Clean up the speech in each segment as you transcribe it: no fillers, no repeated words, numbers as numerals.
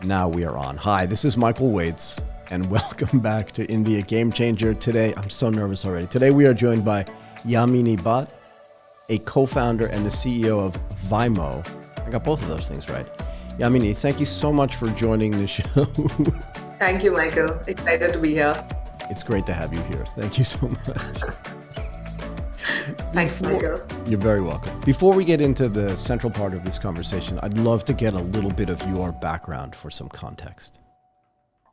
Now we are on. Hi, this is Michael Waits, and welcome back to India Game Changer. Today, I'm so nervous already. Today we are joined by Yamini Bhat, a co-founder and the CEO of Vymo. I got both of those things right. Yamini, thank you so much for joining the show. Thank you, Michael. Excited to be here. It's great to have you here. Thank you so much. Thanks, Michael. You're very welcome. Before we get into the central part of this conversation, I'd love to get a little bit of your background for some context.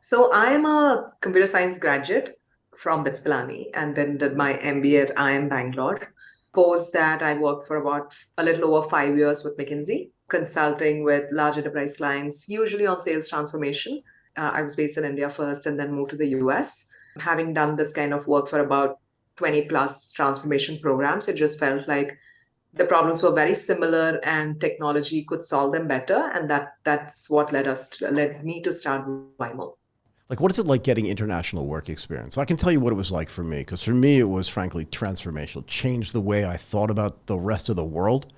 So I'm a computer science graduate from Bitspilani and then did my MBA at IIM Bangalore. Post that, I worked for about a little over 5 years with McKinsey, consulting with large enterprise clients, usually on sales transformation. I was based in India first and then moved to the US. Having done this kind of work for about 20 plus transformation programs, it just felt like the problems were very similar and technology could solve them better. And that's what led me to start Vymo. Like, what is it like getting international work experience? I can tell you what it was like for me, because for me, it was frankly transformational, changed the way I thought about the rest of the world.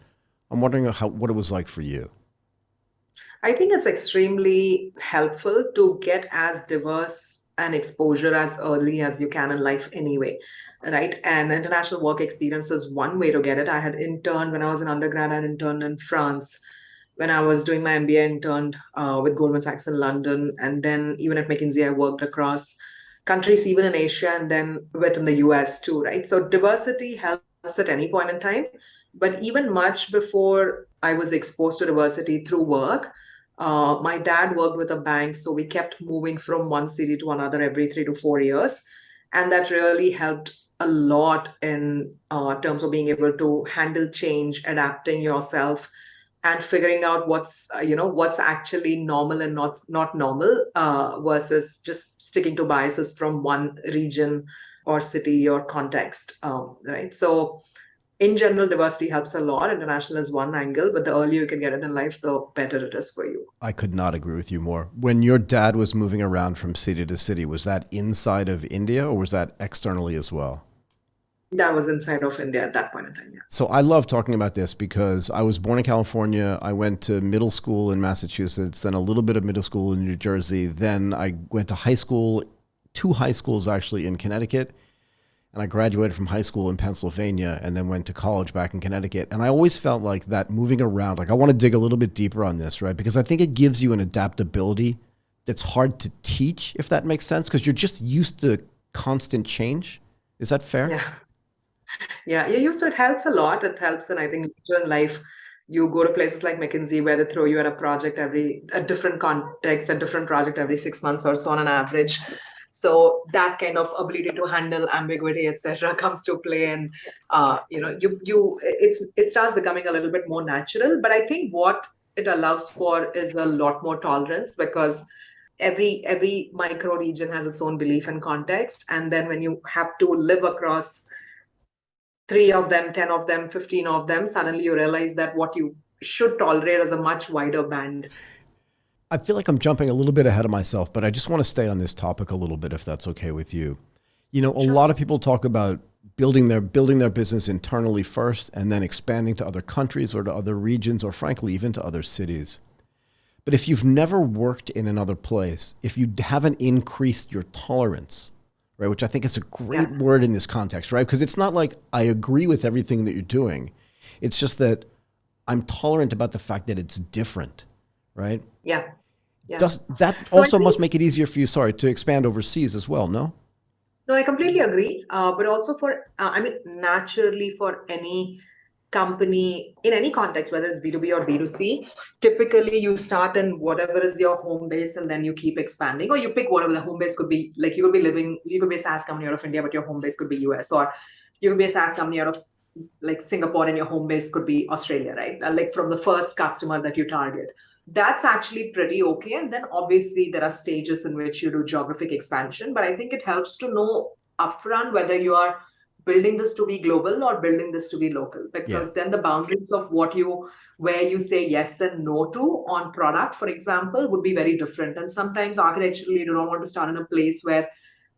I'm wondering what it was like for you. I think it's extremely helpful to get as diverse an exposure as early as you can in life anyway, right? And international work experience is one way to get it. I had interned when I was an undergrad, I had interned in France. When I was doing my MBA, I interned with Goldman Sachs in London. And then even at McKinsey, I worked across countries, even in Asia, and then within the US too, right? So diversity helps at any point in time. But even much before I was exposed to diversity through work, my dad worked with a bank, so we kept moving from one city to another every 3 to 4 years. And that really helped a lot in terms of being able to handle change, adapting yourself, and figuring out what's actually normal and not normal versus just sticking to biases from one region or city or context, right? So in general, diversity helps a lot. International is one angle, but the earlier you can get it in life, the better it is for you. I could not agree with you more. When your dad was moving around from city to city, was that inside of India or was that externally as well? That was inside of India at that point in time. Yeah. So I love talking about this because I was born in California. I went to middle school in Massachusetts, then a little bit of middle school in New Jersey. Then I went to high school, two high schools actually in Connecticut. And I graduated from high school in Pennsylvania and then went to college back in Connecticut. And I always felt like that moving around, like I want to dig a little bit deeper on this, right? Because I think it gives you an adaptability that's hard to teach, if that makes sense, because you're just used to constant change. Is that fair? Yeah. Yeah, you're used to it. Helps a lot. It helps, and I think later in life, you go to places like McKinsey where they throw you at a different context, a different project every 6 months or so on an average. So that kind of ability to handle ambiguity, etc., comes to play, and it starts becoming a little bit more natural. But I think what it allows for is a lot more tolerance because every micro region has its own belief and context, and then when you have to live across three of them, 10 of them, 15 of them, suddenly you realize that what you should tolerate is a much wider band. I feel like I'm jumping a little bit ahead of myself, but I just want to stay on this topic a little bit, if that's okay with you. You know, a Sure. lot of people talk about building their business internally first and then expanding to other countries or to other regions or frankly, even to other cities. But if you've never worked in another place, if you haven't increased your tolerance, right, which I think is a great Yeah. word in this context, right? Because it's not like I agree with everything that you're doing. It's just that I'm tolerant about the fact that it's different, right? Yeah. Yeah. Does that So I also must think, make it easier for you, sorry, to expand overseas as well, no? no, I completely agree. But also I mean, naturally for any company in any context, whether it's B2B or B2C, typically you start in whatever is your home base and then you keep expanding, or you pick whatever the home base could be. Like you could be a SaaS company out of India, but your home base could be US, or you could be a SaaS company out of like Singapore and your home base could be Australia, right? Like from the first customer that you target. That's actually pretty okay. And then obviously there are stages in which you do geographic expansion, but I think it helps to know upfront whether you are building this to be global or building this to be local, Yeah. because then the boundaries of where you say yes and no to on product, for example, would be very different. And sometimes architecturally, you don't want to start in a place where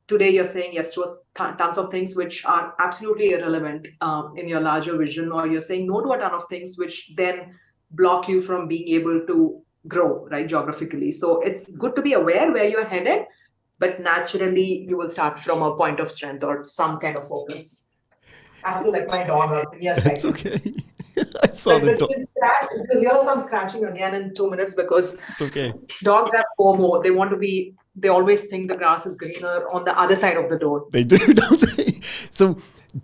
today you're saying yes to tons of things which are absolutely irrelevant in your larger vision, or you're saying no to a ton of things which then block you from being able to grow, right, geographically. So it's good to be aware where you're headed, but naturally you will start from a point of strength or some kind of focus. I have to let my dog out. Give me a It's second. okay. I saw But the dog. you'll hear some scratching again in 2 minutes because It's okay. dogs have FOMO. They want to be, they always think the grass is greener on the other side of the door. They do, don't they? So,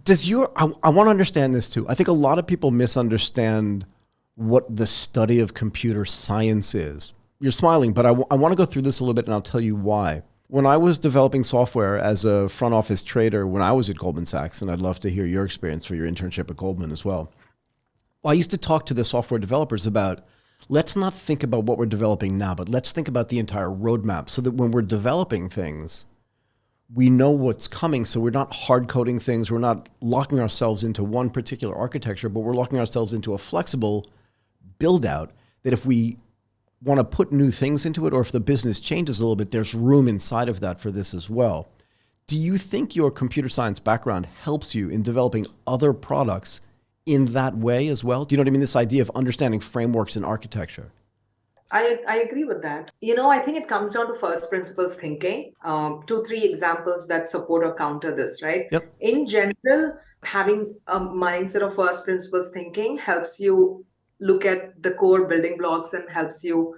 does your, I want to understand this too. I think a lot of people misunderstand what the study of computer science is. You're smiling, but I want to go through this a little bit and I'll tell you why. When I was developing software as a front office trader when I was at Goldman Sachs, and I'd love to hear your experience for your internship at Goldman as well. I used to talk to the software developers about let's not think about what we're developing now, but let's think about the entire roadmap so that when we're developing things, we know what's coming. So we're not hard coding things. We're not locking ourselves into one particular architecture, but we're locking ourselves into a flexible build out that if we want to put new things into it, or if the business changes a little bit, there's room inside of that for this as well. Do you think your computer science background helps you in developing other products in that way as well? Do you know what I mean? This idea of understanding frameworks and architecture. I agree with that. I think it comes down to first principles thinking. Two, three examples that support or counter this, right? Yep. In general, having a mindset of first principles thinking helps you look at the core building blocks and helps you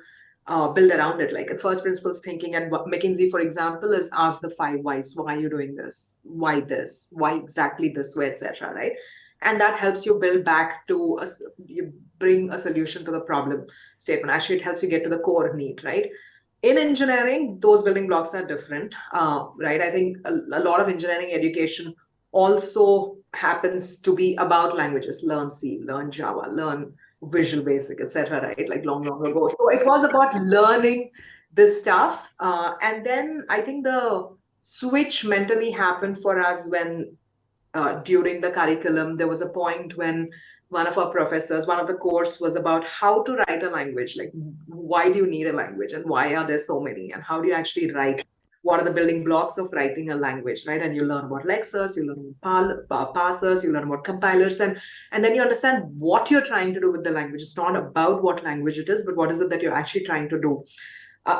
build around it. Like at first principles thinking, and what McKinsey, for example, is ask the five whys. Why are you doing this? Why this? Why exactly this way, etc. Right? And that helps you build back to you bring a solution to the problem statement. Actually, it helps you get to the core need, right? In engineering, those building blocks are different, right? I think a lot of engineering education also happens to be about languages. Learn C, learn Java, learn Visual Basic, etc. Right? Like long ago. So it was about learning this stuff, and then I think the switch mentally happened for us when during the curriculum, there was a point when one of our professors, one of the course was about how to write a language. Like, why do you need a language and why are there so many? And how do you actually write? What are the building blocks of writing a language, right? And you learn about lexers, you learn about parsers, you learn about compilers, and then you understand what you're trying to do with the language. It's not about what language it is, but what is it that you're actually trying to do.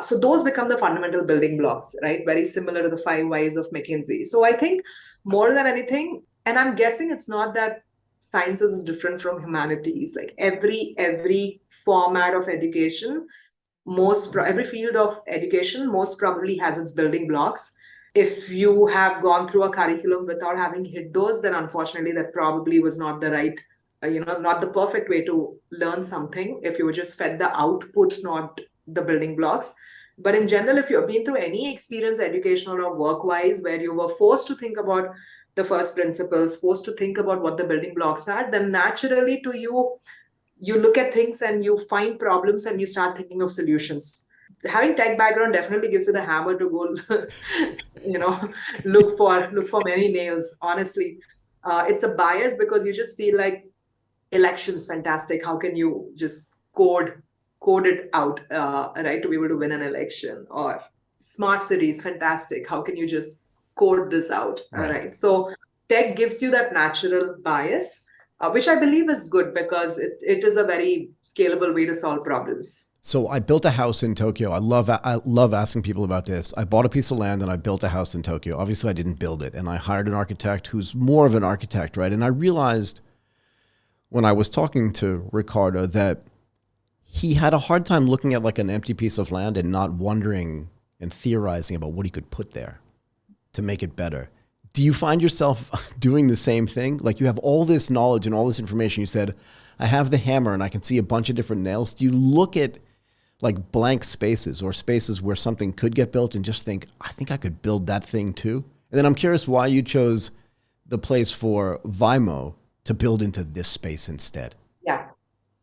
So those become the fundamental building blocks, right? Very similar to the five whys of McKinsey. So I think more than anything, and I'm guessing it's not that sciences is different from humanities. Like every format of education, every field of education most probably has its building blocks. If you have gone through a curriculum without having hit those, then unfortunately that probably was not the right, not the perfect way to learn something. If you were just fed the output, not the building blocks. But in general, if you've been through any experience, educational or work-wise, where you were forced to think about the first principles, forced to think about what the building blocks are, then naturally to you look at things and you find problems and you start thinking of solutions. Having tech background definitely gives you the hammer to go, you know, look for many nails. Honestly, it's a bias because you just feel like elections fantastic. How can you just code it out, right, to be able to win an election? Or smart cities, fantastic. How can you just code this out, Right. right? So tech gives you that natural bias, which I believe is good because it is a very scalable way to solve problems. So I built a house in Tokyo. I love asking people about this. I bought a piece of land and I built a house in Tokyo. Obviously, I didn't build it, and I hired an architect who's more of an architect, right? And I realized when I was talking to Ricardo that he had a hard time looking at like an empty piece of land and not wondering and theorizing about what he could put there to make it better. Do you find yourself doing the same thing? Like you have all this knowledge and all this information. You said, I have the hammer and I can see a bunch of different nails. Do you look at like blank spaces or spaces where something could get built and just think, I think I could build that thing too? And then I'm curious why you chose the place for Vymo to build into this space instead. Yeah.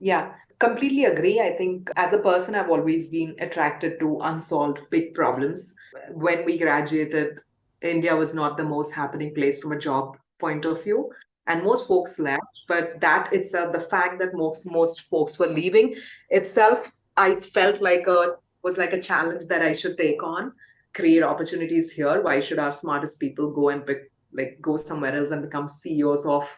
Yeah, completely agree. I think as a person, I've always been attracted to unsolved big problems. When we graduated, India was not the most happening place from a job point of view, and most folks left. But that itself, the fact that most folks were leaving itself, I felt like a was like a challenge that I should take on, create opportunities here. Why should our smartest people go and go somewhere else and become CEOs of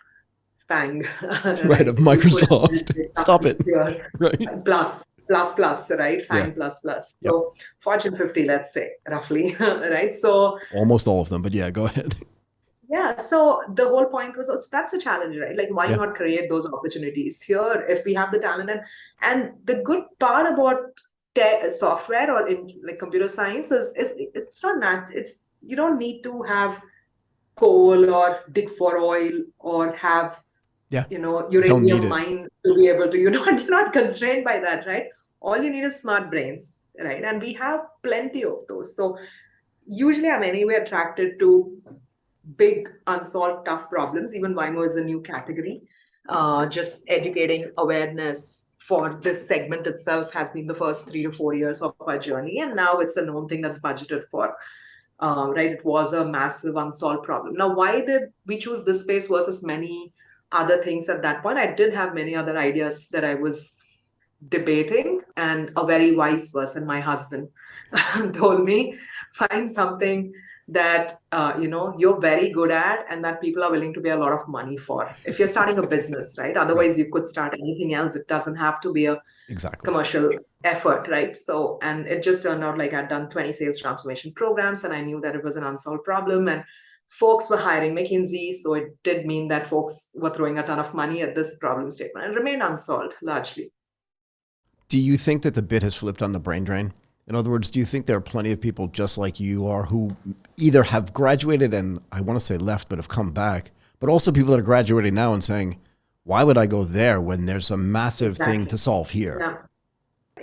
Fang, Right, right? of We could Microsoft. Stop it. here. Right. Plus. plus plus, right? Yeah. Fine plus plus. Yep. So Fortune 50, let's say, roughly, right? So Almost all of them, but yeah, go ahead. yeah, so the whole point was that's a challenge, right? Like, why Yeah. not create those opportunities here if we have the talent? And the good part about software or in like computer science is it's not it's you don't need to have coal or dig for oil or have Yeah. Don't need uranium it. mines to be able to you're not constrained by that, right? All you need is smart brains, right? And we have plenty of those. So usually I'm anyway attracted to big unsolved tough problems. Even Vymo is a new category. Just educating awareness for this segment itself has been the first 3 to 4 years of our journey, and now it's a known thing that's budgeted for. Right, it was a massive unsolved problem. Now, why did we choose this space versus many other things at that point? I did have many other ideas that I was debating, and a very wise person, my husband, told me, find something that you're very good at and that people are willing to pay a lot of money for if you're starting a business, right? Right. Otherwise you could start anything else. It doesn't have to be a Exactly. commercial effort, right? So, and it just turned out like I'd done 20 sales transformation programs, and I knew that it was an unsolved problem, and folks were hiring McKinsey. So it did mean that folks were throwing a ton of money at this problem statement and remained unsolved largely. Do you think that the bit has flipped on the brain drain? In other words, do you think there are plenty of people just like you are who either have graduated and I want to say left, but have come back, but also people that are graduating now and saying, why would I go there when there's a massive thing to solve here? Yeah.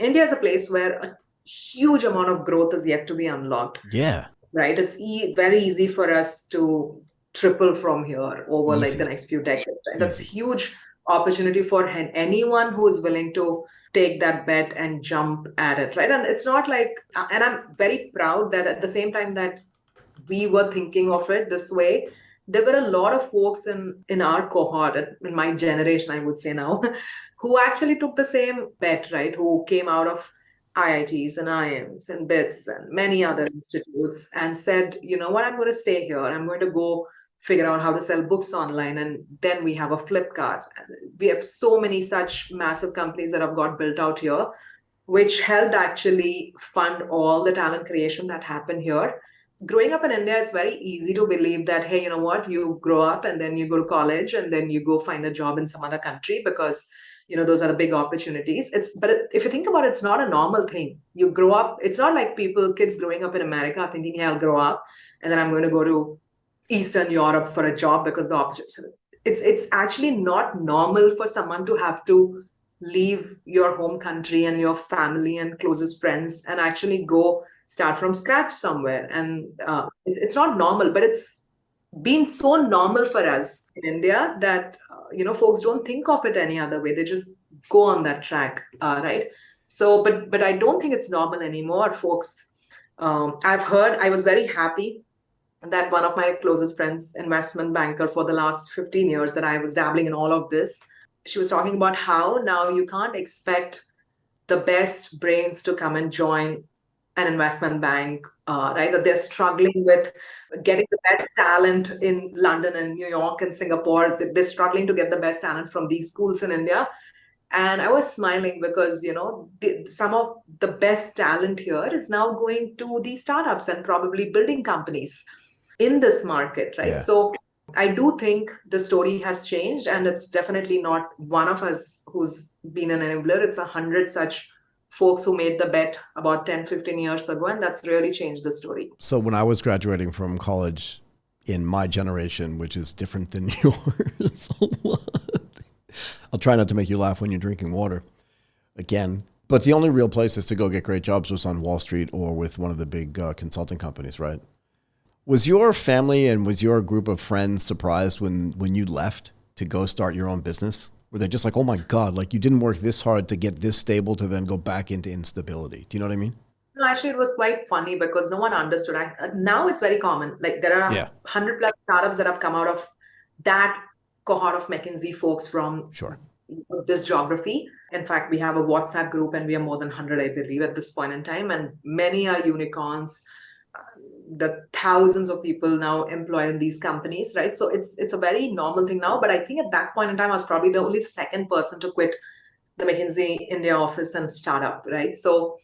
India is a place where a huge amount of growth is yet to be unlocked, Yeah. right? It's very easy for us to triple from here over like the Easy. next few decades. Right? That's Easy. huge opportunity for anyone who is willing to take that bet and jump at it, right? And it's not like, and I'm very proud that at the same time that we were thinking of it this way, there were a lot of folks in our cohort, in my generation, I would say now, who actually took the same bet, right? Who came out of IITs and IIMs and BITS and many other institutes and said, you know what, I'm going to stay here. I'm going to go figure out how to sell books online. And then we have a Flipkart. We have so many such massive companies that have got built out here, which helped actually fund all the talent creation that happened here. Growing up in India, it's very easy to believe that, hey, you know what, you grow up and then you go to college and then you go find a job in some other country because those are the big opportunities. If you think about it, it's not a normal thing. You grow up, it's not like kids growing up in America thinking, hey, I'll grow up and then I'm going to go to Eastern Europe for a job because the opportunity. It's actually not normal for someone to have to leave your home country and your family and closest friends and actually go start from scratch somewhere. And it's not normal, but it's been so normal for us in India that folks don't think of it any other way. They just go on that track, right? So, but I don't think it's normal anymore, folks. I've heard. I was very happy that one of my closest friends, investment banker for the last 15 years, that I was dabbling in all of this. She was talking about how now you can't expect the best brains to come and join an investment bank, right? That they're struggling with getting the best talent in London and New York and Singapore. They're struggling to get the best talent from these schools in India. And I was smiling because, some of the best talent here is now going to these startups and probably building companies in this market, right? Yeah. So I do think the story has changed, and it's definitely not one of us who's been an enabler. It's 100 such folks who made the bet about 10, 15 years ago, and that's really changed the story. So when I was graduating from college in my generation, which is different than yours a lot, I'll try not to make you laugh when you're drinking water again. But the only real places to go get great jobs was on Wall Street or with one of the big consulting companies, right? Was your family and was your group of friends surprised when you left to go start your own business? Were they just like, oh my God, like you didn't work this hard to get this stable to then go back into instability? Do you know what I mean? No, actually, it was quite funny because no one understood. Now it's very common. Like there are Yeah, 100 plus startups that have come out of that cohort of McKinsey folks from sure. this geography. In fact, we have a WhatsApp group and we are more than 100, I believe, at this point in time. And many are unicorns. The thousands of people now employed in these companies, right? So it's a very normal thing now. But I think at that point in time, I was probably the only second person to quit the McKinsey India office and startup, right? So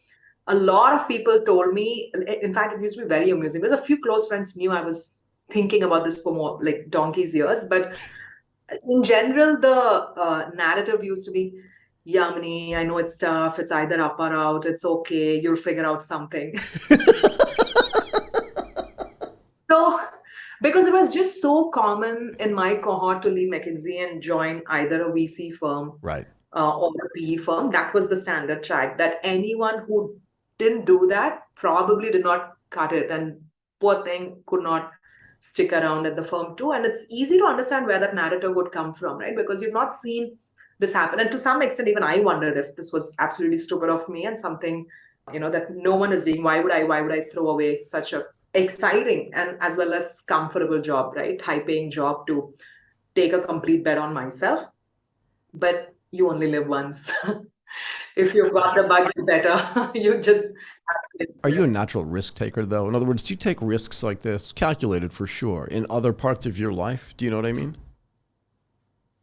a lot of people told me, in fact, it used to be very amusing because a few close friends knew I was thinking about this for more like donkey's years. But in general, the narrative used to be, Yamini, I know it's tough. It's either up or out. It's okay. You'll figure out something. So, because it was just so common in my cohort to leave McKinsey and join either a VC firm Right. or a PE firm, that was the standard track. That anyone who didn't do that probably did not cut it, and poor thing could not stick around at the firm too. And it's easy to understand where that narrative would come from, right? Because you've not seen this happen. And to some extent, even I wondered if this was absolutely stupid of me and something, that no one is doing. Why would I throw away such a exciting and as well as comfortable job, right? High paying job to take a complete bet on myself. But you only live once. If you've got the bug, you better. You just have to Are you a live. natural risk taker, though? In other words, do you take risks like this, calculated for sure, in other parts of your life? Do you know what I mean?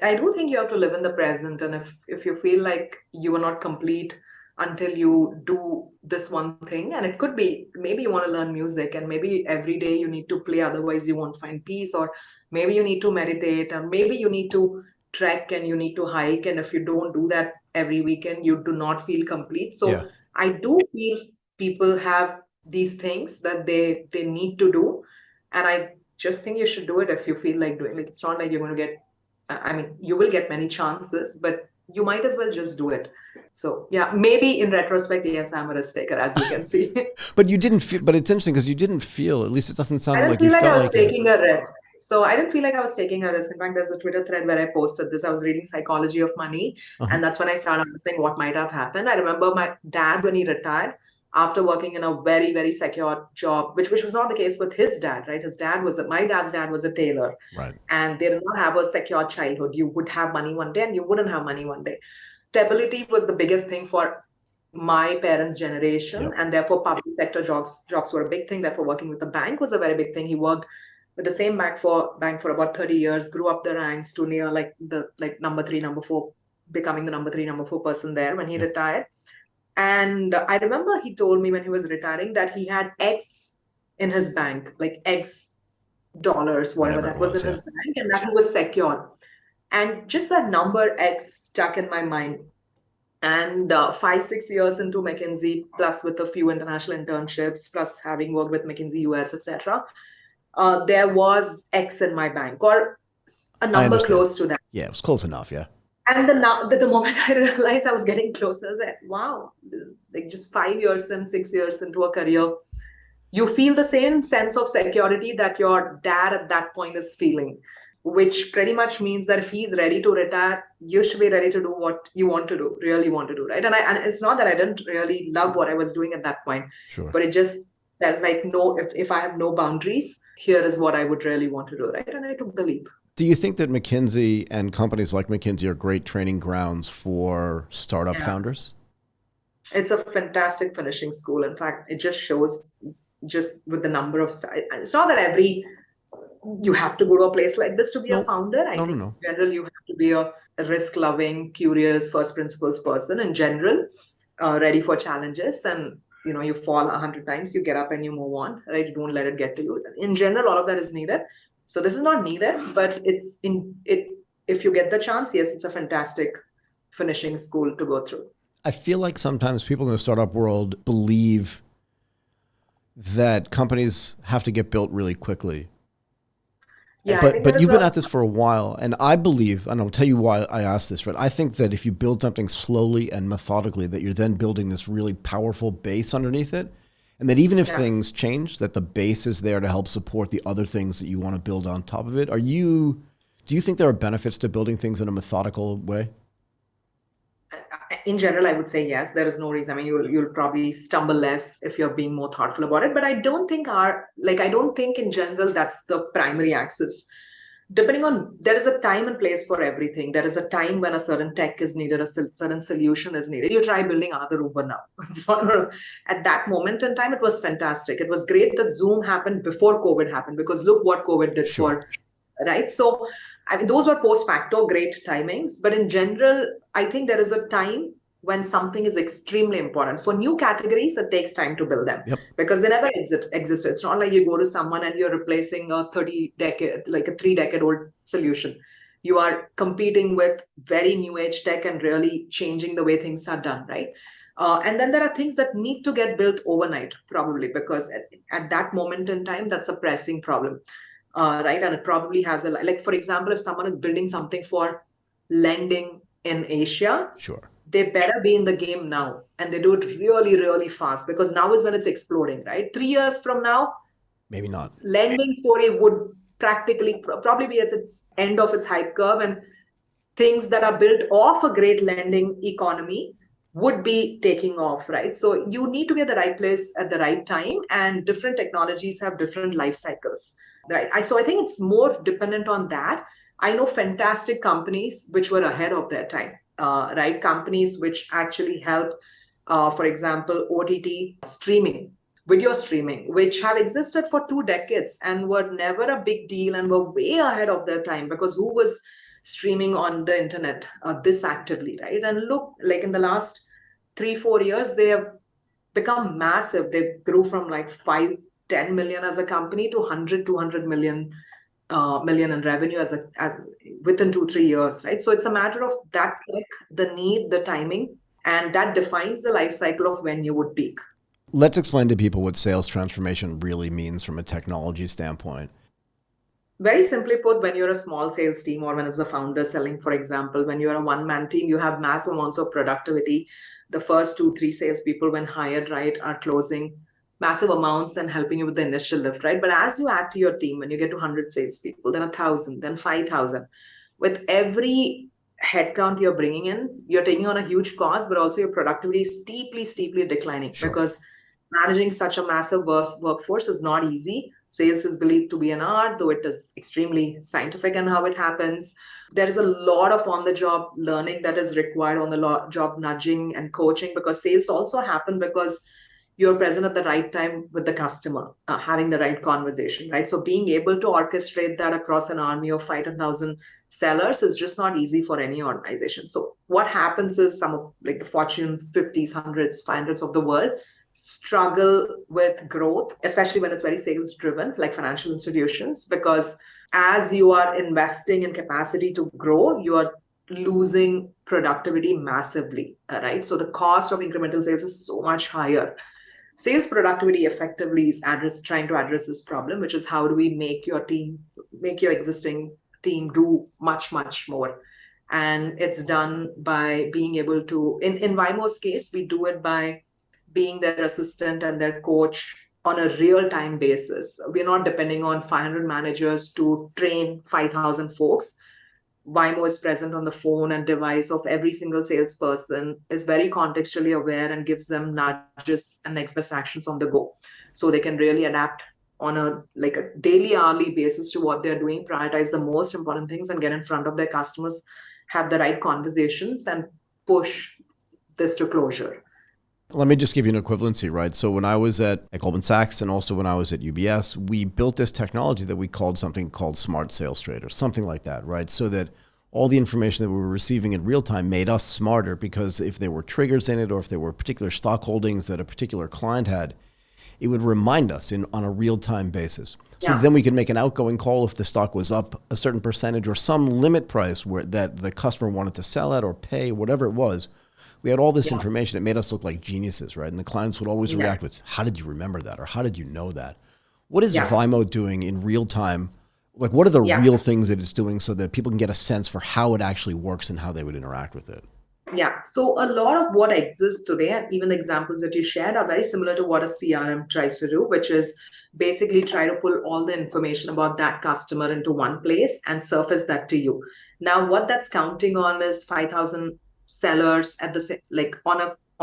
I do think you have to live in the present, and if you feel like you are not complete until you do this one thing, and it could be maybe you want to learn music, and maybe every day you need to play, otherwise you won't find peace, or maybe you need to meditate, or maybe you need to trek and you need to hike, and if you don't do that every weekend, you do not feel complete. Yeah. So I do feel people have these things that they need to do, and I just think you should do it if you feel like doing. Like it's not like you're going to get, I mean, you will get many chances, but you might as well just do it. So yeah, maybe in retrospect, yes, I'm a risk taker, as you can see. But you didn't feel, but it's interesting because you didn't feel, at least it doesn't I sound didn't like you feel like I felt was like you. taking a risk. So I didn't feel like I was taking a risk. In fact, there's a Twitter thread where I posted this. I was reading Psychology of Money, Uh-huh. and that's when I started understanding what might have happened. I remember my dad when he retired after working in a very, very secure job, which was not the case with his dad, right? My dad's dad was a tailor, Right. and they did not have a secure childhood. You would have money one day and you wouldn't have money one day. Stability was the biggest thing for my parents' generation, Yep. and therefore public sector jobs were a big thing. Therefore, working with the bank was a very big thing. He worked with the same bank for about 30 years, grew up the ranks to near like number three, number four, becoming the number three, number four person there when he Yep. retired. And I remember he told me when he was retiring that he had X in his bank, like X dollars, whatever Whatever it that was was. in Yeah. his bank, and that he was secure. And just that number X stuck in my mind. And 5, 6 years into McKinsey, plus with a few international internships, plus having worked with McKinsey US, etc., there was X in my bank, or a I number understand. close to that. Yeah, it was close enough. Yeah. And the moment I realized I was getting closer, I was like, wow, this is like just 5 years and 6 years into a career, you feel the same sense of security that your dad at that point is feeling, which pretty much means that if he's ready to retire, you should be ready to do what you want to do, really want to do, right? And it's not that I didn't really love what I was doing at that point, Sure. but it just felt like, no, if I have no boundaries, here is what I would really want to do, right? And I took the leap. Do you think that McKinsey and companies like McKinsey are great training grounds for startup Yeah. founders? It's a fantastic finishing school. In fact, it just shows just with the number of it's not that you have to go to a place like this to be a No, founder. I no, no, think no. in general you have to be a risk loving, curious, first principles person in general, ready for challenges, and you fall 100 times, you get up and you move on, right? You don't let it get to you. In general, all of that is needed. So this is not needed, but it's in it. If you get the chance, yes, it's a fantastic finishing school to go through. I feel like sometimes people in the startup world believe that companies have to get built really quickly. Yeah, I But think there but is you've been a at this for a while, and I believe, and I'll tell you why I asked this, right? I think that if you build something slowly and methodically, that you're then building this really powerful base underneath it, and that even if yeah. things change, that the base is there to help support the other things that you want to build on top of it. Do you think there are benefits to building things in a methodical way? In general, I would say yes. There is no reason. I mean, you'll probably stumble less if you're being more thoughtful about it. But I don't think in general that's the primary axis. Depending on, there is a time and place for everything. There is a time when a certain tech is needed, a certain solution is needed. You try building another Uber now. At that moment in time, it was fantastic. It was great that Zoom happened before COVID happened, because look what COVID did Sure. for, right? So I mean, those were post facto great timings, but in general, I think there is a time when something is extremely important. For new categories, it takes time to build them Yep. because they never existed. It's not like you go to someone and you're replacing a 30 decade, like a 3 decade old solution. You are competing with very new age tech and really changing the way things are done, right? And then there are things that need to get built overnight, probably because at that moment in time, that's a pressing problem, right? And it probably has like, for example, if someone is building something for lending in Asia, Sure. they better be in the game now, and they do it really, really fast because now is when it's exploding, right? 3 years from now, Maybe not. lending story would practically probably be at its end of its hype curve, and things that are built off a great lending economy would be taking off, right? So you need to be at the right place at the right time, and different technologies have different life cycles, right? So I think it's more dependent on that. I know fantastic companies which were ahead of their time, right? Companies which actually help, for example, OTT streaming, video streaming, which have existed for 2 decades and were never a big deal and were way ahead of their time because who was streaming on the internet this actively, right? And look, like in the last 3 4 years, they have become massive. They grew from like 5 10 million as a company to 100 200 million in revenue as within 2 3 years, right? So it's a matter of that click, the need, the timing, and that defines the life cycle of when you would peak. Let's explain to people what sales transformation really means from a technology standpoint. Very simply put, when you're a small sales team or when it's a founder selling, for example, when you're a one-man team, you have massive amounts of productivity. The first 2 3 salespeople, when hired right, are closing massive amounts and helping you with the initial lift, right? But as you add to your team, when you get to 100 salespeople, then 1,000, then 5,000, with every headcount you're bringing in, you're taking on a huge cost, but also your productivity is steeply declining Sure. because managing such a massive workforce is not easy. Sales is believed to be an art, though it is extremely scientific in how it happens. There is a lot of on the job learning that is required, on the job nudging and coaching, because sales also happen because you're present at the right time with the customer, having the right conversation, right? So being able to orchestrate that across an army of 5,000 sellers is just not easy for any organization. So what happens is some of like the Fortune 50s, hundreds, 500s of the world struggle with growth, especially when it's very sales driven, like financial institutions, because as you are investing in capacity to grow, you are losing productivity massively, right? So the cost of incremental sales is so much higher. Sales productivity effectively is trying to address this problem, which is how do we make your existing team do much more. And it's done by being able to, in Vymo's case, we do it by being their assistant and their coach on a real-time basis. We're not depending on 500 managers to train 5,000 folks. Vymo is present on the phone and device of every single salesperson, is very contextually aware and gives them nudges and next best actions on the go. So they can really adapt on a daily, hourly basis to what they're doing, prioritize the most important things and get in front of their customers, have the right conversations and push this to closure. Let me just give you an equivalency, right? So when I was at Goldman Sachs and also when I was at UBS, we built this technology that we called something called Smart Sales Trader, something like that, right? So that all the information that we were receiving in real time made us smarter, because if there were triggers in it or if there were particular stock holdings that a particular client had, it would remind us on a real-time basis. So then we could make an outgoing call if the stock was up a certain percentage or some limit price that the customer wanted to sell at or pay, whatever it was. We had all this information. It made us look like geniuses, right? And the clients would always react with, how did you remember that? Or how did you know that? What is Vymo doing in real time? Like, what are the real things that it's doing so that people can get a sense for how it actually works and how they would interact with it? Yeah. So a lot of what exists today, and even the examples that you shared, are very similar to what a CRM tries to do, which is basically try to pull all the information about that customer into one place and surface that to you. Now, what that's counting on is 5,000 sellers at on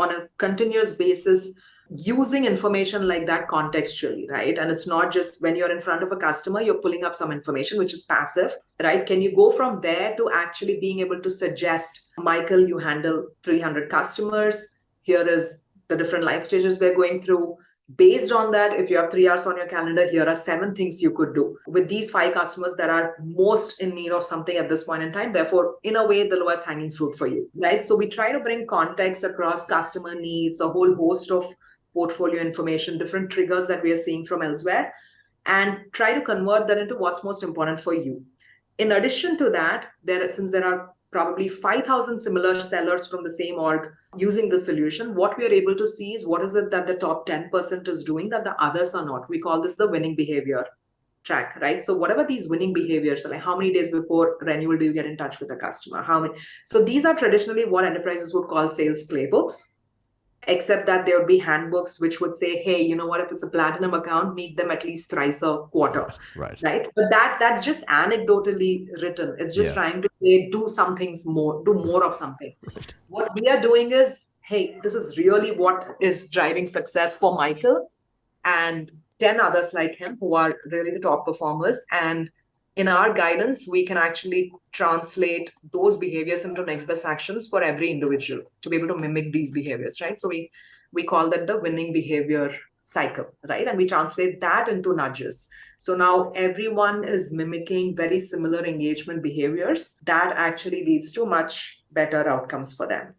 a continuous basis, using information like that contextually, right? And it's not just when you're in front of a customer, you're pulling up some information, which is passive, right? Can you go from there to actually being able to suggest, Michael, you handle 300 customers. Here is the different life stages they're going through. Based on that, if you have 3 hours on your calendar, here are 7 things you could do with these 5 customers that are most in need of something at this point in time. Therefore, in a way, the lowest hanging fruit for you, right? So we try to bring context across customer needs, a whole host of portfolio information, different triggers that we are seeing from elsewhere, and try to convert that into what's most important for you. In addition to that, since there are probably 5,000 similar sellers from the same org using the solution, what we are able to see is what is it that the top 10% is doing that the others are not. We call this the winning behavior track, right? So whatever these winning behaviors are, like how many days before renewal do you get in touch with the customer? How many? So these are traditionally what enterprises would call sales playbooks, except that there would be handbooks which would say, hey, you know what, if it's a platinum account, meet them at least thrice a quarter, Right. right? But that's just anecdotally written. It's just Yeah. trying to say, do some things more, do more of something. Right. What we are doing is, hey, this is really what is driving success for Michael and 10 others like him who are really the top performers. And in our guidance, we can actually translate those behaviors into next best actions for every individual to be able to mimic these behaviors, right? So we call that the winning behavior cycle, right? And we translate that into nudges. So now everyone is mimicking very similar engagement behaviors that actually leads to much better outcomes for them.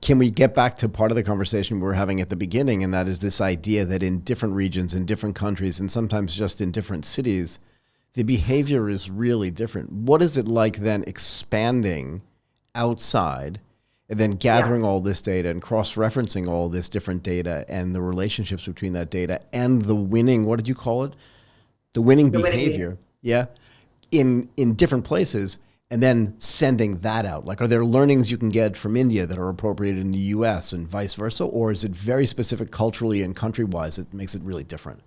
Can we get back to part of the conversation we were having at the beginning, and that is this idea that in different regions, in different countries, and sometimes just in different cities, the behavior is really different. What is it like then expanding outside and then gathering all this data and cross-referencing all this different data and the relationships between that data and the winning, what did you call it? The winning behavior. Yeah. In different places, and then sending that out. Like, are there learnings you can get from India that are appropriate in the US and vice versa? Or is it very specific culturally and country-wise that makes it really different?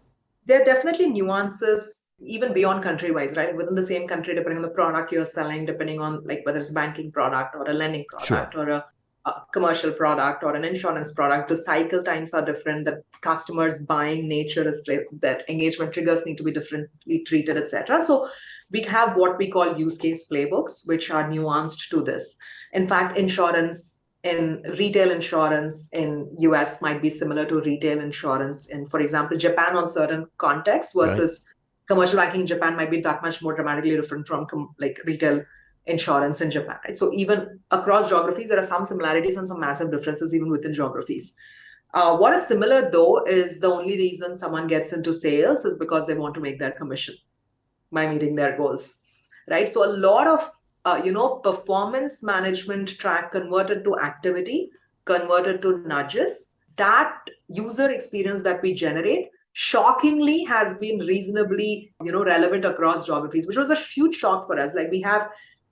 There are definitely nuances even beyond country wise, right? Within the same country, depending on the product you're selling, depending on like whether it's a banking product or a lending product or a commercial product or an insurance product, the cycle times are different. The customer's buying nature is that engagement triggers need to be differently treated, etc. So we have what we call use case playbooks, which are nuanced to this. In fact, retail insurance in US might be similar to retail insurance in, for example, Japan on certain contexts versus commercial banking in Japan might be that much more dramatically different from like retail insurance in Japan, right? So even across geographies, there are some similarities and some massive differences even within geographies. What is similar though is the only reason someone gets into sales is because they want to make their commission by meeting their goals, right? So a lot of performance management track converted to activity, converted to nudges, that user experience that we generate shockingly has been reasonably relevant across geographies, which was a huge shock for us. Like we have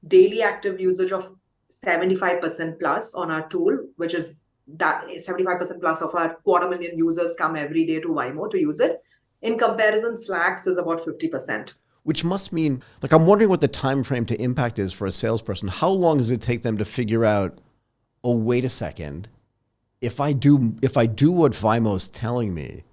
daily active usage of 75% plus on our tool, which is that 75% plus of our 250,000 users come every day to Vymo to use it. In comparison, Slack's is about 50%. Which must mean, like, I'm wondering what the time frame to impact is for a salesperson. How long does it take them to figure out, oh, wait a second, if I do what Vymo's telling me,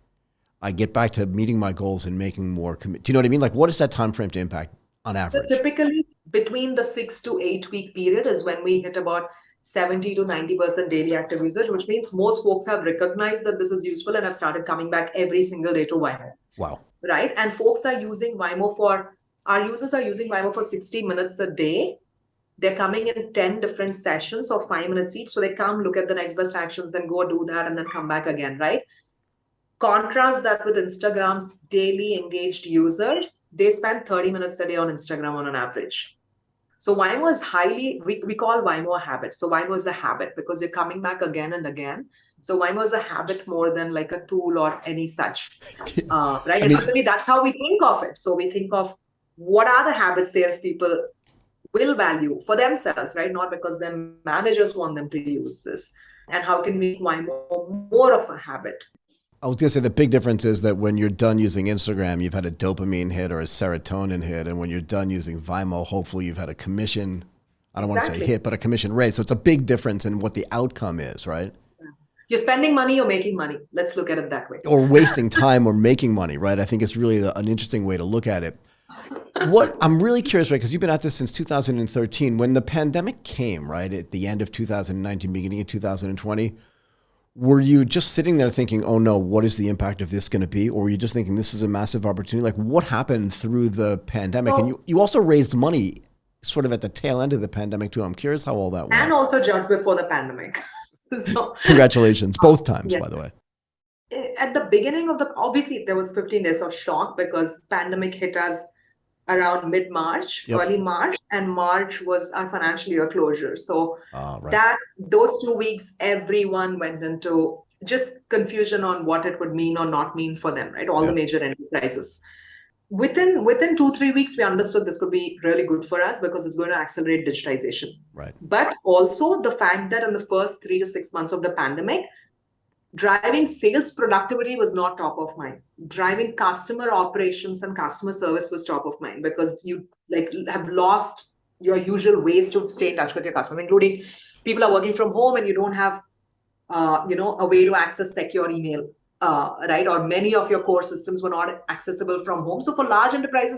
I get back to meeting my goals and making more commit. Do you know what I mean? Like, what is that time frame to impact on average? So typically between the 6 to 8 week period is when we hit about 70 to 90% daily active usage, which means most folks have recognized that this is useful and have started coming back every single day to Vymo. Wow. Right? And folks are using Vymo our users are using Vymo for 60 minutes a day. They're coming in 10 different sessions of 5 minutes each. So they come look at the next best actions, then go do that and then come back again, right? Contrast that with Instagram's daily engaged users. They spend 30 minutes a day on Instagram on an average. So Vymo is we call Vymo a habit. So Vymo is a habit because you're coming back again and again. So Vymo is a habit more than like a tool or any such, right? Essentially, that's how we think of it. So we think of what are the habits salespeople will value for themselves, right? Not because their managers want them to use this. And how can we make Vymo more of a habit? I was going to say the big difference is that when you're done using Instagram, you've had a dopamine hit or a serotonin hit. And when you're done using Vymo, hopefully you've had a commission, I don't want to say hit, but a commission raise. So it's a big difference in what the outcome is, right? You're spending money, you're making money. Let's look at it that way. Or wasting time or making money, right? I think it's really an interesting way to look at it. What I'm really curious, right, because you've been at this since 2013. When the pandemic came, right, at the end of 2019, beginning of 2020, Were you just sitting there thinking, oh no, what is the impact of this going to be? Or were you just thinking this is a massive opportunity? Like what happened through the pandemic? And So, you also raised money sort of at the tail end of the pandemic too. I'm curious how all that and went. also just before the pandemic. So, Congratulations, both times, yeah. by the way. At the beginning of the, obviously there was 15 days of shock because pandemic hit us around mid-March, Yep. early March, and March was our financial year closure. So Right. that those 2 weeks, everyone went into just confusion on what it would mean or not mean for them, right? All the Yeah. major enterprises. Within 2-3 weeks, we understood this could be really good for us because it's going to accelerate digitization. Right. But also the fact that in the first 3 to 6 months of the pandemic, driving sales productivity was not top of mind. Driving customer operations and customer service was top of mind because you like have lost your usual ways to stay in touch with your customer, including people are working from home and you don't have a way to access secure email, right? Or many of your core systems were not accessible from home. So for large enterprises,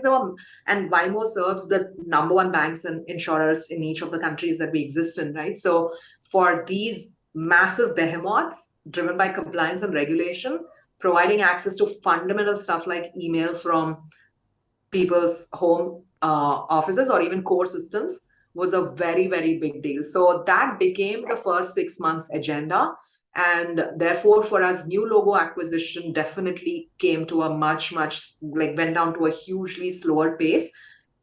and Vymo serves the number one banks and insurers in each of the countries that we exist in, right? So for these massive behemoths driven by compliance and regulation, providing access to fundamental stuff like email from people's home offices or even core systems was a very, very big deal. So that became the first 6 months agenda. And therefore, for us, new logo acquisition definitely came to a much, like went down to a hugely slower pace.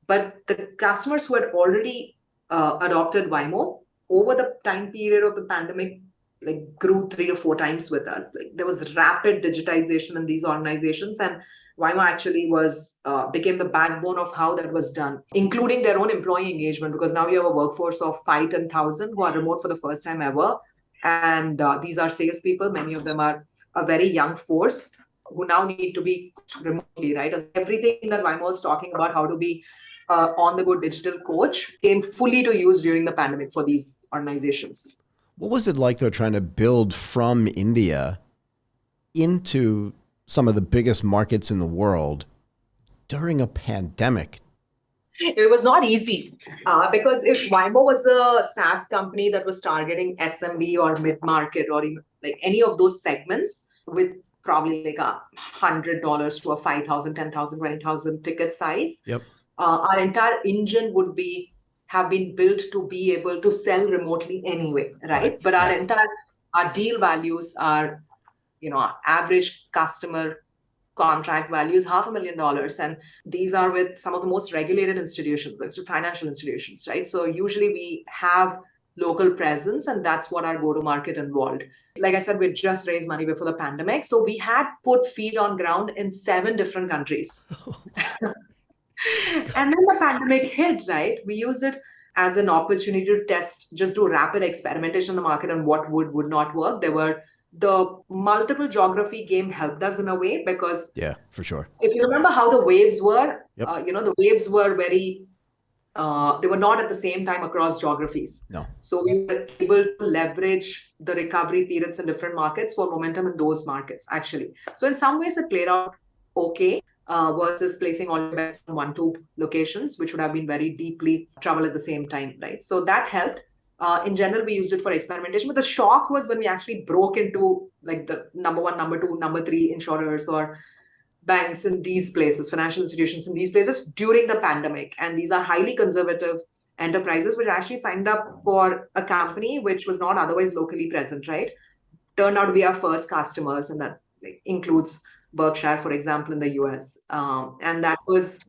But the customers who had already adopted Vymo over the time period of the pandemic, like grew 3 to 4 times with us. Like there was rapid digitization in these organizations, and Vymo actually was became the backbone of how that was done, including their own employee engagement. Because now you have a workforce of 5 to 10,000 who are remote for the first time ever, and these are salespeople. Many of them are a very young force who now need to be remotely, right? And everything that Vymo is talking about, how to be on the go digital coach, came fully to use during the pandemic for these organizations. What was it like though, trying to build from India into some of the biggest markets in the world during a pandemic? It was not easy because if Vymo was a SaaS company that was targeting SMB or mid market or even like any of those segments with probably like $100 to a 5,000, 10,000, 20,000 ticket size, Yep. our entire engine would be have been built to be able to sell remotely anyway, right? But our deal values are, our average customer contract value is $500,000, and these are with some of the most regulated institutions, like financial institutions, right? So usually we have local presence, and that's what our go-to-market involved. Like I said, we just raised money before the pandemic, so we had put feet on ground in 7 different countries. And then the pandemic hit, right? We used it as an opportunity to test, just do rapid experimentation in the market on what would not work. There were the multiple geography game helped us in a way because Yeah, for sure. if you remember how the waves were, Yep. the waves were very, they were not at the same time across geographies. No. So we were able to leverage the recovery periods in different markets for momentum in those markets, actually. So in some ways, it played out okay versus placing all your bets on 1, 2 locations, which would have been very deeply trouble at the same time, right? So that helped. In general, we used it for experimentation, but the shock was when we actually broke into like the number one, number two, number three insurers or banks in these places, financial institutions in these places during the pandemic. And these are highly conservative enterprises which actually signed up for a company which was not otherwise locally present, right? Turned out to be our first customers, and that includes Berkshire, for example, in the US. And that was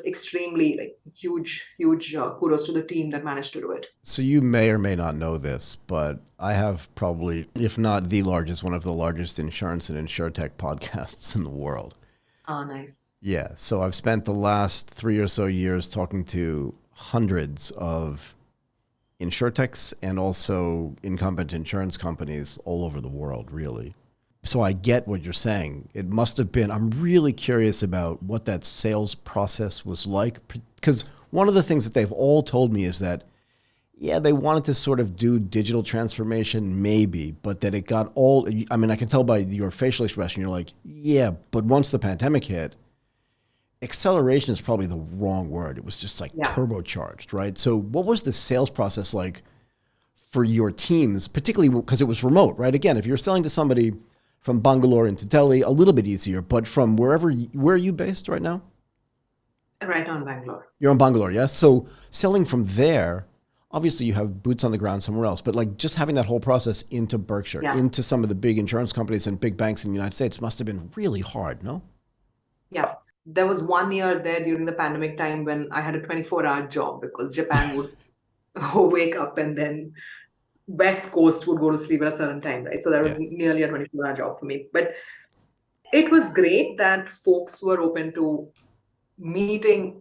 extremely huge kudos to the team that managed to do it. So you may or may not know this, but I have probably, if not the largest, one of the largest insurance and insurtech podcasts in the world. Oh, nice. Yeah. So I've spent the last 3 or so years talking to hundreds of insurtechs and also incumbent insurance companies all over the world, really. So I get what you're saying. It must have been, I'm really curious about what that sales process was like, because one of the things that they've all told me is that, yeah, they wanted to sort of do digital transformation, maybe, but that it got all, I mean, I can tell by your facial expression, you're like, yeah, but once the pandemic hit, acceleration is probably the wrong word. It was just like turbocharged, right? So what was the sales process like for your teams, particularly because it was remote, right? Again, if you're selling to somebody from Bangalore into Delhi, a little bit easier, but from where are you based right now? Right now in Bangalore. You're in Bangalore, yes? So selling from there, obviously you have boots on the ground somewhere else, but like just having that whole process into Berkshire, Yeah. into some of the big insurance companies and big banks in the United States must have been really hard, no? Yeah. There was 1 year there during the pandemic time when I had a 24-hour job because Japan would wake up and then West Coast would go to sleep at a certain time, right? So that was Yeah. nearly a 24-hour job for me. But it was great that folks were open to meeting,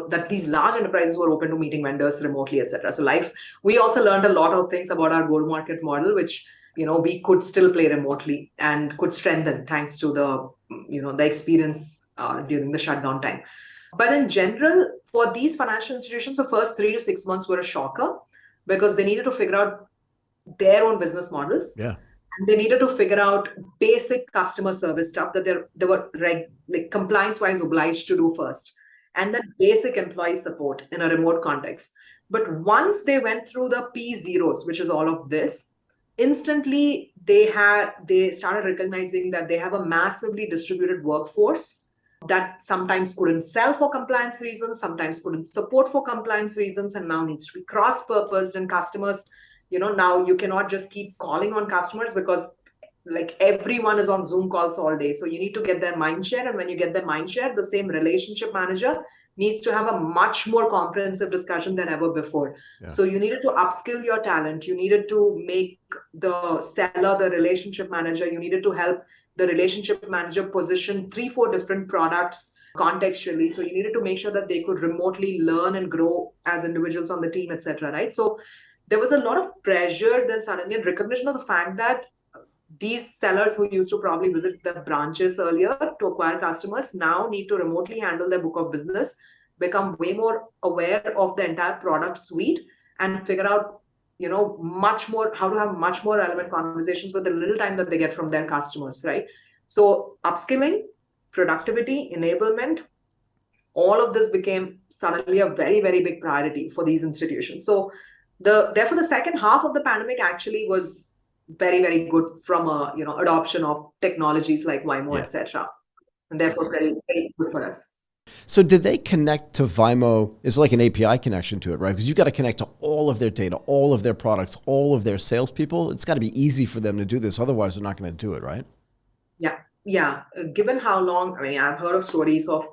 that these large enterprises were open to meeting vendors remotely, etc. So we also learned a lot of things about our go-to-market model, which, we could still play remotely and could strengthen thanks to the experience during the shutdown time. But in general, for these financial institutions, the first 3 to 6 months were a shocker because they needed to figure out their own business models. Yeah. And they needed to figure out basic customer service stuff that they were like compliance wise obliged to do first, and then basic employee support in a remote context. But once they went through the P zeros, which is all of this, instantly they started recognizing that they have a massively distributed workforce that sometimes couldn't sell for compliance reasons, sometimes couldn't support for compliance reasons, and now needs to be cross-purposed. And customers, now you cannot just keep calling on customers because like everyone is on Zoom calls all day. So you need to get their mind share. And when you get their mind share, the same relationship manager needs to have a much more comprehensive discussion than ever before. Yeah. So you needed to upskill your talent. You needed to make the seller the relationship manager. You needed to help the relationship manager position 3-4 different products contextually. So you needed to make sure that they could remotely learn and grow as individuals on the team, etc. Right? So there was a lot of pressure then suddenly and recognition of the fact that these sellers who used to probably visit the branches earlier to acquire customers now need to remotely handle their book of business, become way more aware of the entire product suite, and figure out, much more how to have much more relevant conversations with the little time that they get from their customers, right? So upskilling, productivity, enablement, all of this became suddenly a very, very big priority for these institutions. So therefore the second half of the pandemic actually was very, very good from a adoption of technologies like Vymo, Yeah. etc. And therefore very, very good for us. So did they connect to Vymo? It's like an API connection to it, right? Because you got to connect to all of their data, all of their products, all of their salespeople. It's got to be easy for them to do this. Otherwise, they're not going to do it, right? Yeah. Yeah. Given how long, I mean, I've heard of stories of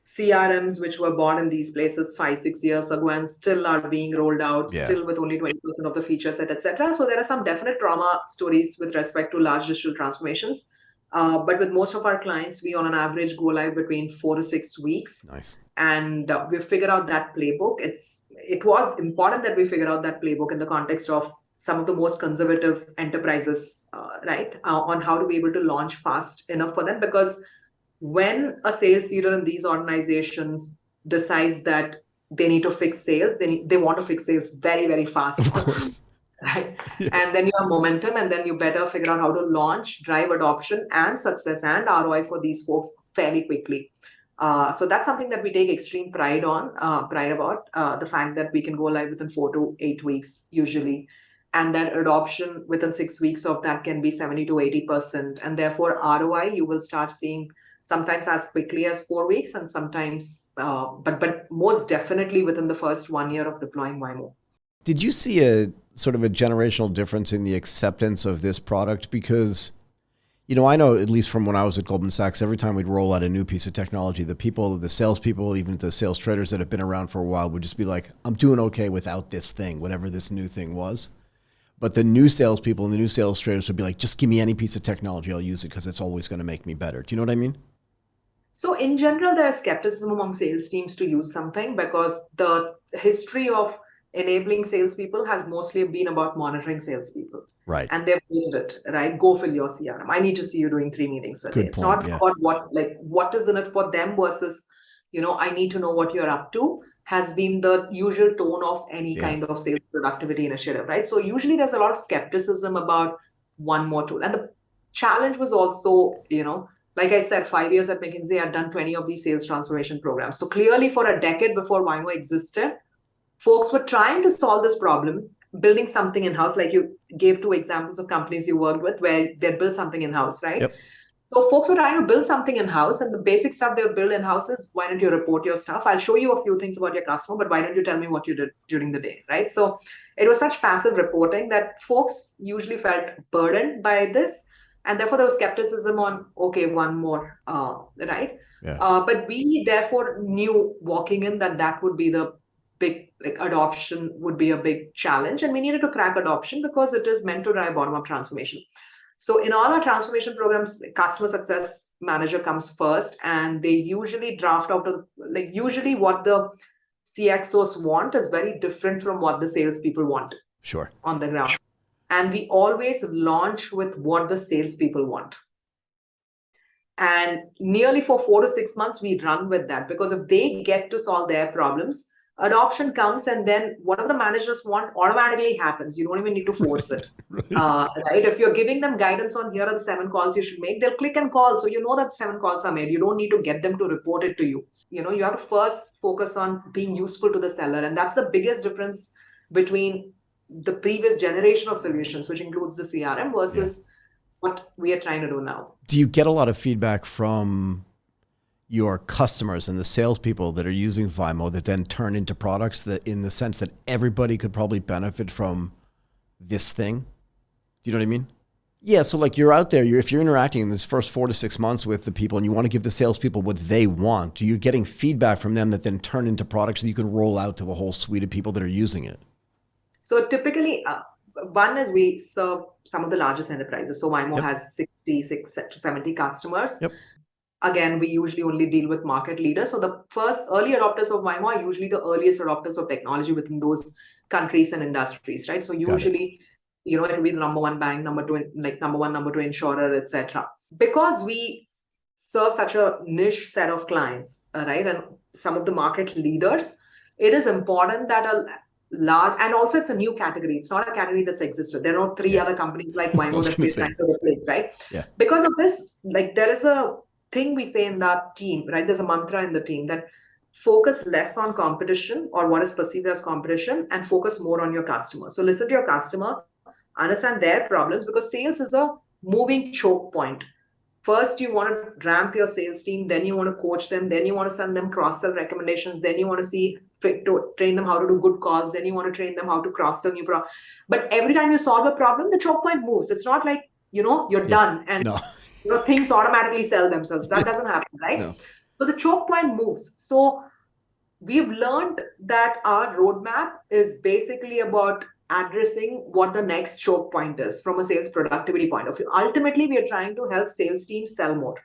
CRMs which were born in these places 5-6 years ago and still are being rolled out, Yeah. still with only 20% of the feature set, etc. So there are some definite trauma stories with respect to large digital transformations. But with most of our clients, we on an average go live between 4 to 6 weeks. Nice. And we figured out that playbook. It was important that we figured out that playbook in the context of some of the most conservative enterprises, right, on how to be able to launch fast enough for them. Because when a sales leader in these organizations decides that they need to fix sales, they want to fix sales very, very fast. Of course. Right? Yeah. And then you have momentum, and then you better figure out how to launch, drive adoption and success and ROI for these folks fairly quickly. So that's something that we take extreme pride about the fact that we can go live within 4 to 8 weeks usually. And that adoption within 6 weeks of that can be 70 to 80%. And therefore, ROI, you will start seeing sometimes as quickly as 4 weeks and sometimes, but most definitely within the first 1 year of deploying Vymo. Did you see a sort of a generational difference in the acceptance of this product? Because, I know at least from when I was at Goldman Sachs, every time we'd roll out a new piece of technology, the salespeople, even the sales traders that have been around for a while would just be like, I'm doing okay without this thing, whatever this new thing was. But the new salespeople and the new sales traders would be like, just give me any piece of technology, I'll use it because it's always going to make me better. Do you know what I mean? So in general, there's skepticism among sales teams to use something because the history of enabling salespeople has mostly been about monitoring salespeople. Right. And they've hated it, right? Go fill your CRM. I need to see you doing 3 meetings a day. Good It's point, not yeah. about what is in it for them versus, I need to know what you're up to, has been the usual tone of any Yeah. kind of sales productivity initiative, right? So usually there's a lot of skepticism about one more tool. And the challenge was also, like I said, 5 years at McKinsey, I'd done 20 of these sales transformation programs. So clearly for a decade before Vymo existed, folks were trying to solve this problem building something in-house, like you gave two examples of companies you worked with where they built something in-house, right? Yep. So folks were trying to build something in-house, and the basic stuff they would build in-house is, why don't you report your stuff? I'll show you a few things about your customer, but why don't you tell me what you did during the day, right? So it was such passive reporting that folks usually felt burdened by this, and therefore there was skepticism on, okay, one more, right? Yeah. But we therefore knew walking in that that would be the big, like adoption would be a big challenge, and we needed to crack adoption because it is meant to drive bottom-up transformation. So in all our transformation programs, customer success manager comes first, and they usually draft out of, like, usually what the CXOs want is very different from what the salespeople want. Sure. On the ground. And we always launch with what the salespeople want. And nearly for 4 to 6 months, we run with that, because if they get to solve their problems, adoption comes, and then whatever the managers want automatically happens. You don't even need to force it. Right? If you're giving them guidance on, here are the 7 calls you should make, they'll click and call. So you know that 7 calls are made. You don't need to get them to report it to you. You know, you have to first focus on being useful to the seller. And that's the biggest difference between the previous generation of solutions, which includes the CRM, versus what we are trying to do now. Do you get a lot of feedback from your customers and the salespeople that are using Vymo that then turn into products, that in the sense that everybody could probably benefit from this thing? Do you know what I mean? Yeah. So like you're out there, if you're interacting in this first 4 to 6 months with the people and you want to give the salespeople what they want, are you getting feedback from them that then turn into products that you can roll out to the whole suite of people that are using it? So typically, one is we serve some of the largest enterprises. So Vymo has 66 to 70 customers. Yep. Again, we usually only deal with market leaders. So the first early adopters of Vymo are usually the earliest adopters of technology within those countries and industries, right? So usually, you know, it'll be the number one bank, number one, number two insurer, etc. Because we serve such a niche set of clients, right, and some of the market leaders, it is important that a large, and also it's a new category. It's not a category that's existed. There are not 3 other companies like Vymo that we're trying to replace, right? Yeah. Because of this, like there is a thing we say in that team, right? There's a mantra in the team that focus less on competition or what is perceived as competition, and focus more on your customer. So listen to your customer, understand their problems, because sales is a moving choke point. First, you want to ramp your sales team, then you want to coach them, then you want to send them cross-sell recommendations, then you want to train them how to do good calls, then you want to train them how to cross-sell new products. But every time you solve a problem, the choke point moves. It's not like, you know, you're done and you know, things automatically sell themselves. That doesn't happen, right? No. So the choke point moves. So we've learned that our roadmap is basically about addressing what the next choke point is from a sales productivity point of view. Ultimately, we are trying to help sales teams sell more.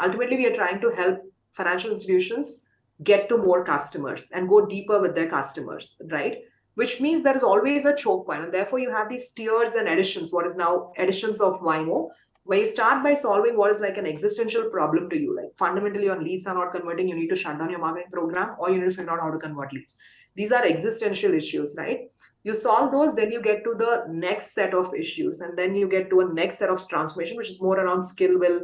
Ultimately, we are trying to help financial institutions get to more customers and go deeper with their customers, right? Which means there is always a choke point. And therefore, you have these tiers and editions, what is now editions of Vymo, where you start by solving what is like an existential problem to you. Like fundamentally, your leads are not converting. You need to shut down your marketing program, or you need to figure out how to convert leads. These are existential issues, right? You solve those, then you get to the next set of issues, and then you get to a next set of transformation, which is more around skill will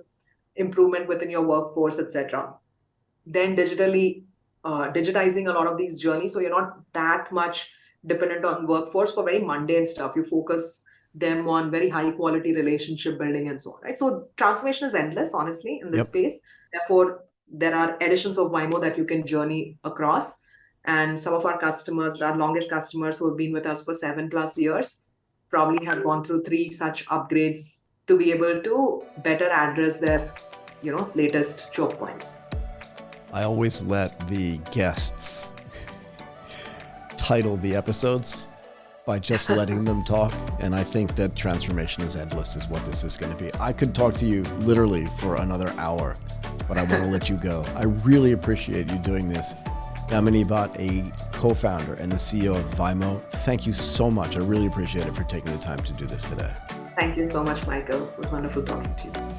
improvement within your workforce, etc. Then digitizing a lot of these journeys, so you're not that much dependent on workforce for very mundane stuff. You focus them on very high quality relationship building and so on, right? So transformation is endless, honestly, in this space. Therefore, there are editions of Vymo that you can journey across. And some of our customers, our longest customers who have been with us for 7+ years, probably have gone through 3 such upgrades to be able to better address their, you know, latest choke points. I always let the guests title the episodes by just letting them talk. And I think that transformation is endless is what this is going to be. I could talk to you literally for another hour, but I want to let you go. I really appreciate you doing this. Yamini Bhat, a co-founder and the CEO of Vymo, thank you so much. I really appreciate it for taking the time to do this today. Thank you so much, Michael. It was wonderful talking to you.